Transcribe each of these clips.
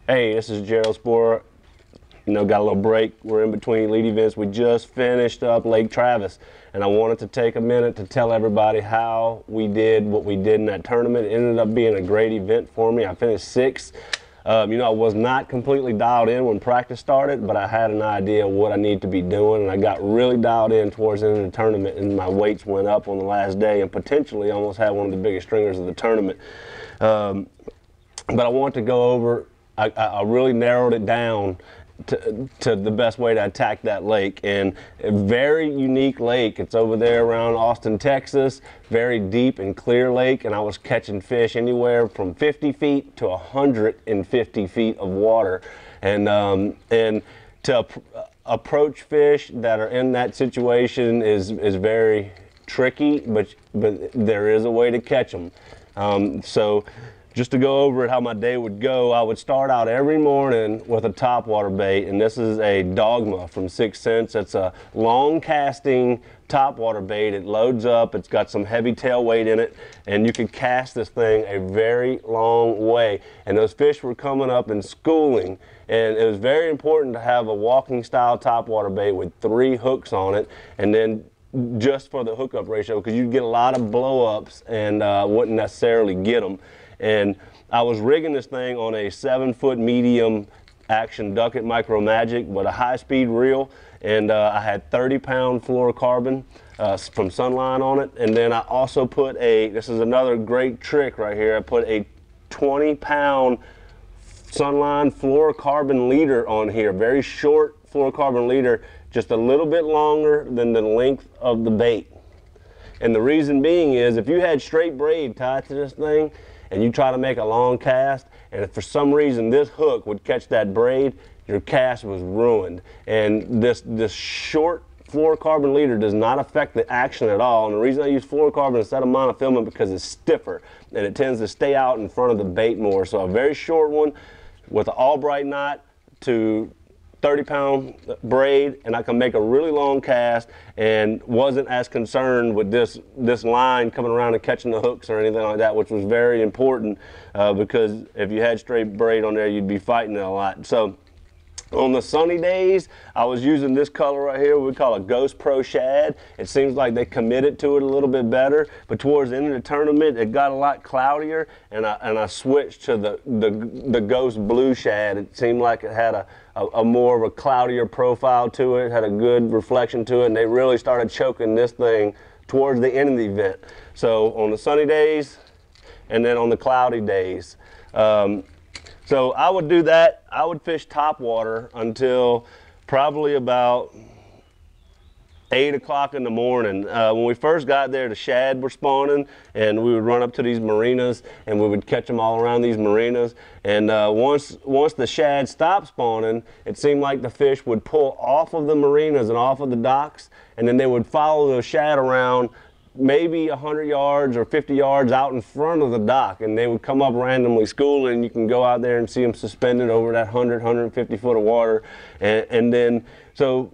Hey, this is Gerald Spohrer. You know, got a little break. We're in between lead events. We just finished up Lake Travis, and I wanted to take a minute to tell everybody how we did what we did in that tournament. It ended up being a great event for me. I finished sixth. You know, I was not completely dialed in when practice started, but I had an idea of what I need to be doing, and I got really dialed in towards the end of the tournament, and my weights went up on the last day and potentially almost had one of the biggest stringers of the tournament. But I want to go over, I really narrowed it down to the best way to attack that lake, and a very unique lake. It's over there around Austin, Texas, very deep and clear lake, and I was catching fish anywhere from 50 feet to 150 feet of water, and to approach fish that are in that situation is very tricky, but there is a way to catch them. So just to go over it, how my day would go, I would start out every morning with a topwater bait, and this is a Dogma from 6 Cents. It's a long casting topwater bait. It loads up, it's got some heavy tail weight in it, and you can cast this thing a very long way. And those fish were coming up and schooling, and it was very important to have a walking style topwater bait with 3 hooks on it, and then just for the hookup ratio, because you'd get a lot of blow-ups and wouldn't necessarily get them. And I was rigging this thing on a 7-foot medium action Ducket Micro Magic with a high-speed reel, and I had 30-pound fluorocarbon from Sunline on it. And then I also put this is another great trick right here, I put a 20-pound Sunline fluorocarbon leader on here, very short fluorocarbon leader, just a little bit longer than the length of the bait. And the reason being is, if you had straight braid tied to this thing and you try to make a long cast, and if for some reason this hook would catch that braid, your cast was ruined. And this short fluorocarbon leader does not affect the action at all. And the reason I use fluorocarbon instead of monofilament because it's stiffer and it tends to stay out in front of the bait more. So a very short one with an Albright knot to 30-pound braid, and I can make a really long cast, and wasn't as concerned with this line coming around and catching the hooks or anything like that, which was very important because if you had straight braid on there, you'd be fighting it a lot. So on the sunny days, I was using this color right here, we call it Ghost Pro Shad. It seems like they committed to it a little bit better, but towards the end of the tournament, it got a lot cloudier, and I switched to the Ghost Blue Shad. It seemed like it had a more of a cloudier profile to it, had a good reflection to it, and they really started choking this thing towards the end of the event. So on the sunny days, and then on the cloudy days. So I would do that. I would fish topwater until probably about 8 o'clock in the morning. When we first got there, the shad were spawning, and we would run up to these marinas, and we would catch them all around these marinas. And once the shad stopped spawning, it seemed like the fish would pull off of the marinas and off of the docks, and then they would follow the shad around maybe 100 yards or 50 yards out in front of the dock, and they would come up randomly schooling, and you can go out there and see them suspended over that 150 foot of water. And then, so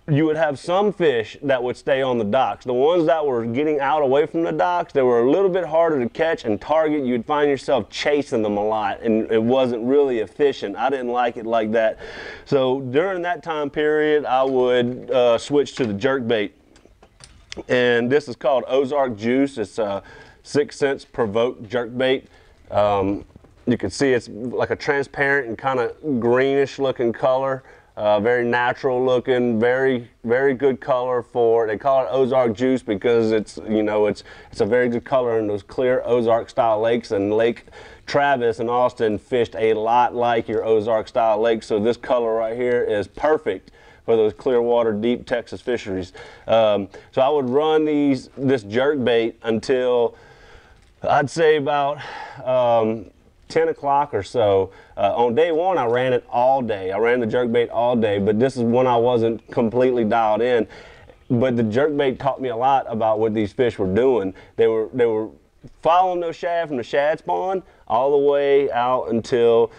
you would have some fish that would stay on the docks. The ones that were getting out away from the docks, they were a little bit harder to catch and target. You'd find yourself chasing them a lot, and it wasn't really efficient. I didn't like it like that. So during that time period, I would switch to the jerkbait. And this is called Ozark Juice. It's a 6 Cents provoked jerkbait. You can see it's like a transparent and kind of greenish looking color. Very natural looking, very good color for, they call it Ozark Juice because it's, you know, it's a very good color in those clear Ozark style lakes, and Lake Travis and Austin fished a lot like your Ozark style lake, so this color right here is perfect for those clear water, deep Texas fisheries. So I would run this jerkbait until I'd say about 10 o'clock or so. On day one, I ran it all day. I ran the jerkbait all day, but this is when I wasn't completely dialed in. But the jerkbait taught me a lot about what these fish were doing. They were following those shad from the shad spawn all the way out until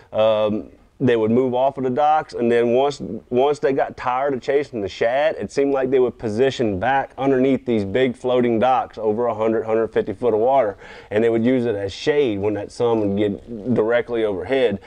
they would move off of the docks, and then once they got tired of chasing the shad, it seemed like they would position back underneath these big floating docks over 150 foot of water, and they would use it as shade when that sun would get directly overhead.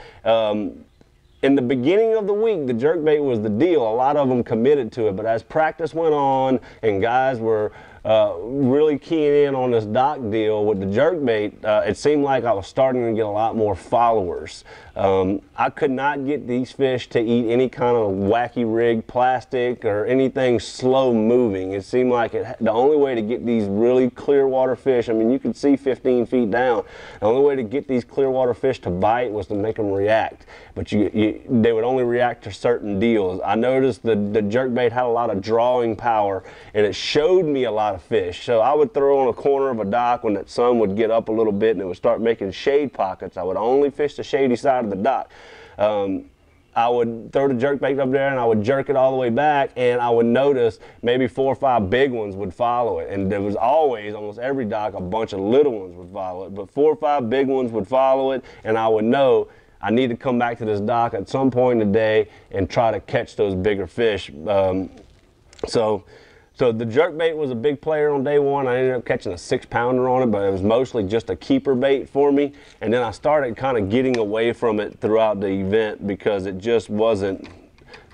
in the beginning of the week, the jerkbait was the deal. A lot of them committed to it, but as practice went on and guys were really keying in on this dock deal with the jerkbait, it seemed like I was starting to get a lot more followers. I could not get these fish to eat any kind of wacky rig plastic or anything slow moving. It seemed like the only way to get these really clear water fish, I mean, you could see 15 feet down, the only way to get these clear water fish to bite was to make them react. But they would only react to certain deals. I noticed the jerkbait had a lot of drawing power, and it showed me a lot of fish. So I would throw on a corner of a dock when that sun would get up a little bit and it would start making shade pockets. I would only fish the shady side of the dock. I would throw the jerkbait up there and I would jerk it all the way back, and I would notice maybe 4 or 5 big ones would follow it. And there was always, almost every dock, a bunch of little ones would follow it. But 4 or 5 big ones would follow it, and I would know I need to come back to this dock at some point in the day and try to catch those bigger fish. So the jerkbait was a big player on day one. I ended up catching a 6-pounder on it, but it was mostly just a keeper bait for me. And then I started kind of getting away from it throughout the event because it just wasn't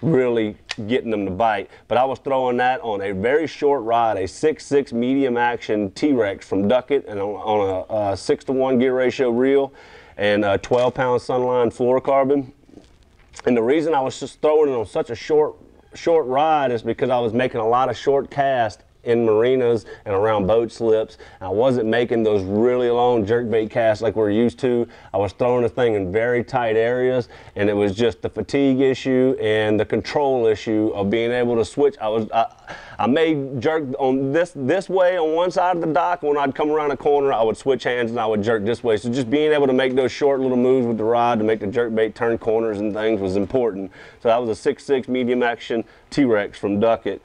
really getting them to bite. But I was throwing that on a very short rod, a 6.6 medium action T-Rex from Duckett, and on a 6-to-1 gear ratio reel, and a 12-pound Sunline fluorocarbon. And the reason I was just throwing it on such a short rod is because I was making a lot of short casts in marinas and around boat slips. I wasn't making those really long jerkbait casts like we're used to. I was throwing the thing in very tight areas, and it was just the fatigue issue and the control issue of being able to switch. I made jerk on this way on one side of the dock. When I'd come around a corner, I would switch hands and I would jerk this way. So just being able to make those short little moves with the rod to make the jerkbait turn corners and things was important. So that was a 6.6 medium action T-Rex from Duckett.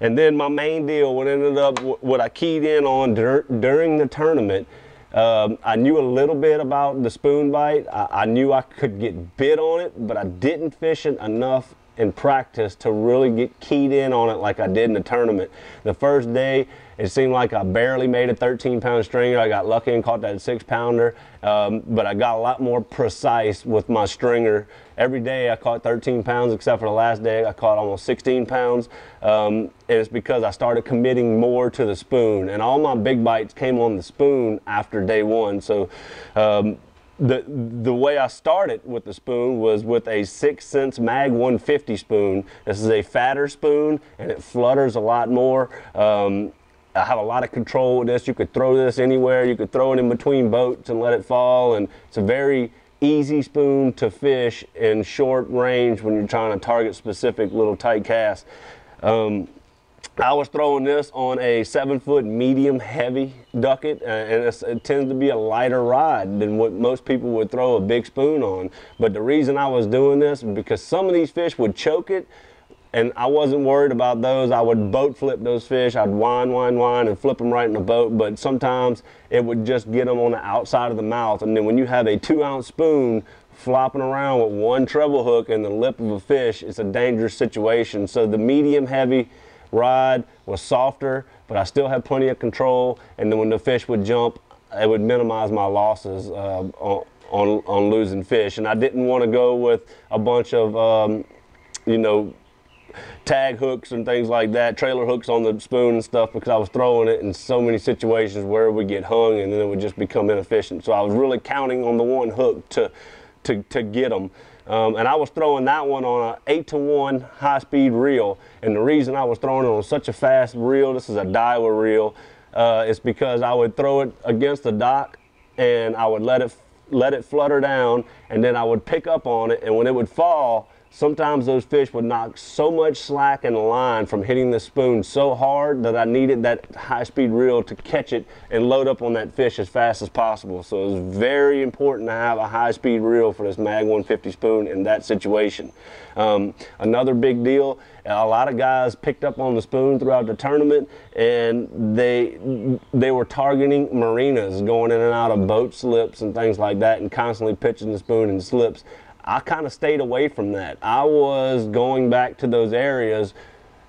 And then my main deal, what I keyed in on during the tournament, I knew a little bit about the spoon bite. I knew I could get bit on it, but I didn't fish it enough in practice to really get keyed in on it like I did in the tournament. The first day, it seemed like I barely made a 13-pound stringer. I got lucky and caught that 6-pounder, but I got a lot more precise with my stringer. Every day I caught 13 pounds, except for the last day I caught almost 16 pounds. And it's because I started committing more to the spoon, and all my big bites came on the spoon after day one. So the way I started with the spoon was with a 6 cents Mag 150 spoon. This is a fatter spoon, and it flutters a lot more. I have a lot of control with this. You could throw this anywhere. You could throw it in between boats and let it fall, and it's a very easy spoon to fish in short range when you're trying to target specific little tight casts. I was throwing this on a 7-foot medium heavy Duckett, and it tends to be a lighter rod than what most people would throw a big spoon on. But the reason I was doing this is because some of these fish would choke it, and I wasn't worried about those. I would boat flip those fish. I'd wind, and flip them right in the boat, but sometimes it would just get them on the outside of the mouth. And then when you have a 2-ounce spoon flopping around with one treble hook in the lip of a fish, it's a dangerous situation. So the medium heavy rod was softer, but I still had plenty of control, and then when the fish would jump, it would minimize my losses on losing fish. And I didn't want to go with a bunch of tag hooks and things like that, trailer hooks on the spoon and stuff, because I was throwing it in so many situations where it would get hung and then it would just become inefficient. So I was really counting on the one hook to get them. And I was throwing that one on an 8-to-1 high-speed reel. And the reason I was throwing it on such a fast reel, this is a Daiwa reel, is because I would throw it against the dock and I would let it flutter down, and then I would pick up on it, and when it would fall, sometimes those fish would knock so much slack in the line from hitting the spoon so hard that I needed that high-speed reel to catch it and load up on that fish as fast as possible. So it was very important to have a high-speed reel for this Mag 150 spoon in that situation. Another big deal, a lot of guys picked up on the spoon throughout the tournament, and they were targeting marinas, going in and out of boat slips and things like that, and constantly pitching the spoon in slips. I kind of stayed away from that. I was going back to those areas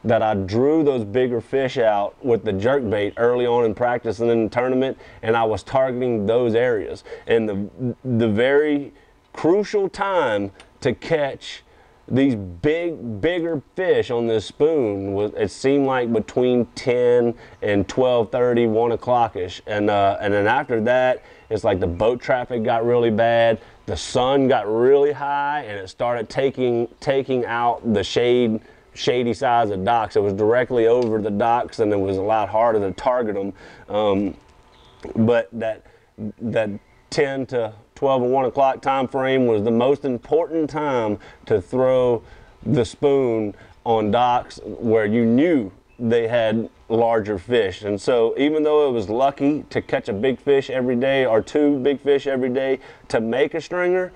that I drew those bigger fish out with the jerkbait early on in practice and in the tournament, and I was targeting those areas. And the very crucial time to catch these bigger fish on this spoon. It seemed like between 10 and 12:30, 1 o'clock-ish. And then after that, it's like the boat traffic got really bad. The sun got really high, and it started taking out the shady sides of docks. It was directly over the docks, and it was a lot harder to target them. But that 10 to 12 and 1 o'clock time frame was the most important time to throw the spoon on docks where you knew they had larger fish. And so even though it was lucky to catch a big fish every day or 2 big fish every day to make a stringer,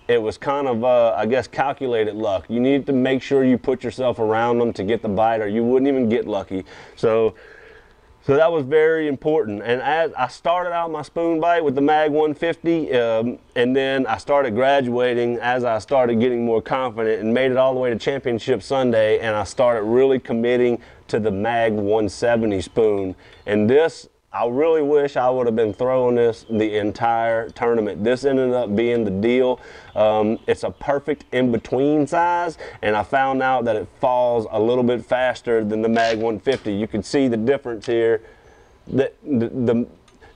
it was kind of, I guess, calculated luck. You need to make sure you put yourself around them to get the bite, or you wouldn't even get lucky. So that was very important. And as I started out my spoon bite with the Mag 150, and then I started graduating as I started getting more confident, and made it all the way to Championship Sunday, and I started really committing to the Mag 170 spoon. And this, I really wish I would have been throwing this the entire tournament. This ended up being the deal. It's a perfect in-between size, and I found out that it falls a little bit faster than the Mag 150. You can see the difference here. The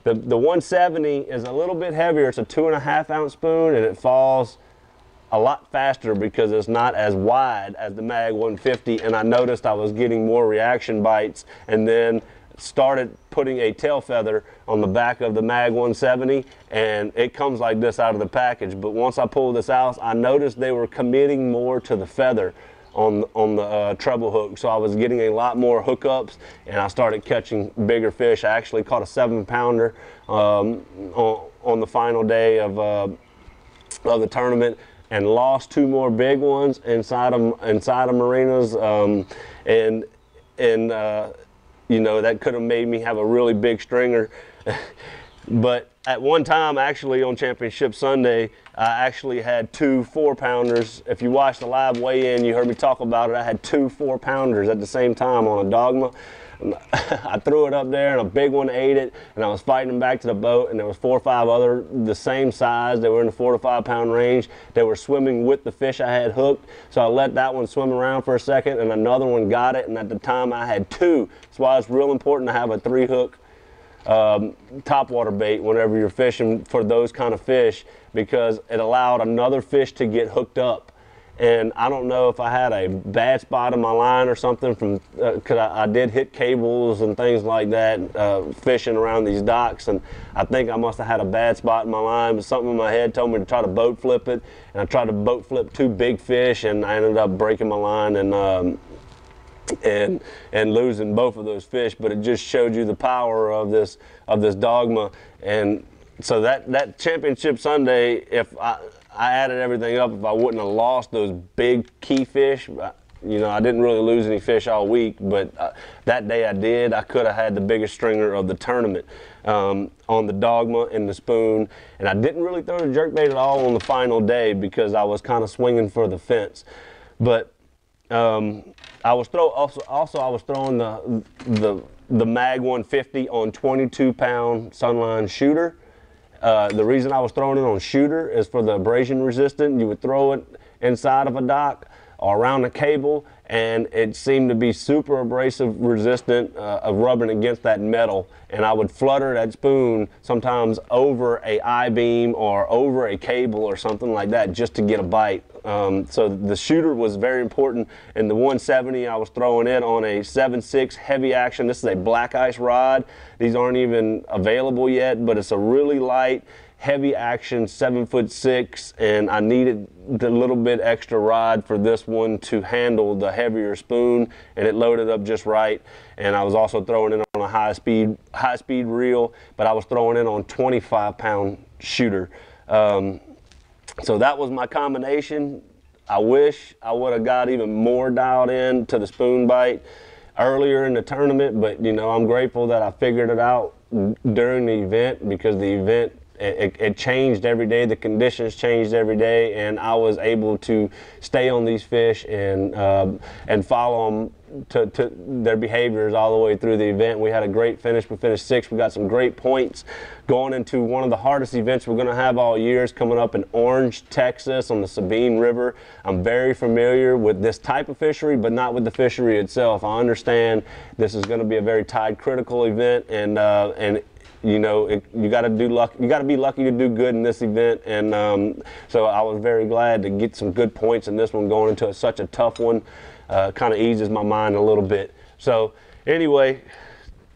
170 is a little bit heavier. It's a 2.5 ounce spoon, and it falls a lot faster because it's not as wide as the Mag 150. And I noticed I was getting more reaction bites, and then started putting a tail feather on the back of the Mag 170, and it comes like this out of the package. But once I pulled this out, I noticed they were committing more to the feather on the treble hook. So I was getting a lot more hookups, and I started catching bigger fish. I actually caught a 7-pounder on the final day of the tournament, and lost 2 more big ones inside of marinas, you know, that could have made me have a really big stringer. But at one time, actually on Championship Sunday, I actually had 2 4-pounders. If you watched the live weigh-in, you heard me talk about it. I had 2 4-pounders at the same time on a dogma. I threw it up there, and a big one ate it, and I was fighting them back to the boat, and there was 4 or 5 other the same size. They were in the 4 to 5 pound range. They were swimming with the fish I had hooked, so I let that one swim around for a second, and another one got it, and at the time I had 2. That's why it's real important to have a 3-hook topwater bait whenever you're fishing for those kind of fish, because it allowed another fish to get hooked up. And I don't know if I had a bad spot in my line or something from, because I did hit cables and things like that fishing around these docks, and I think I must have had a bad spot in my line, but something in my head told me to try to boat flip it, and I tried to boat flip 2 big fish, and I ended up breaking my line and losing both of those fish. But it just showed you the power of this dogma. And so that Championship Sunday, if I added everything up, if I wouldn't have lost those big key fish, you know, I didn't really lose any fish all week, but that day I did. I could have had the biggest stringer of the tournament on the dogma and the spoon. And I didn't really throw the jerkbait at all on the final day because I was kind of swinging for the fence. But I was throwing the Mag 150 on 22-pound Sunline shooter. The reason I was throwing it on shooter is for the abrasion resistant. You would throw it inside of a dock or around a cable, and it seemed to be super abrasive resistant of rubbing against that metal. And I would flutter that spoon sometimes over a I-beam or over a cable or something like that just to get a bite. So the shooter was very important. And the 170, I was throwing it on a 7.6 heavy action. This is a black ice rod. These aren't even available yet, but it's a really light, heavy action 7'6", and I needed the little bit extra rod for this one to handle the heavier spoon, and it loaded up just right. And I was also throwing it on a high speed reel, but I was throwing it on 25-pound shooter. So that was my combination. I wish I would have got even more dialed in to the spoon bite earlier in the tournament, but you know, I'm grateful that I figured it out during the event, because the event it changed every day. The conditions changed every day, and I was able to stay on these fish and follow them to their behaviors all the way through the event. We had a great finish. We finished 6th. We got some great points going into one of the hardest events we're going to have all year. Is coming up in Orange, Texas on the Sabine River. I'm very familiar with this type of fishery, but not with the fishery itself. I understand this is going to be a very tide critical event, and you know, you got to be lucky to do good in this event, and so I was very glad to get some good points in this one going into such a tough one. Kind of eases my mind a little bit. So anyway,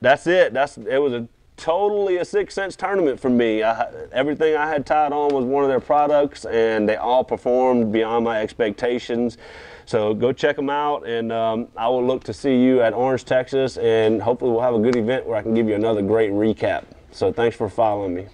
that's it. It was totally a 6 cents tournament for me. Everything I had tied on was one of their products, and they all performed beyond my expectations. So go check them out, and I will look to see you at Orange, Texas, and hopefully we'll have a good event where I can give you another great recap. So thanks for following me.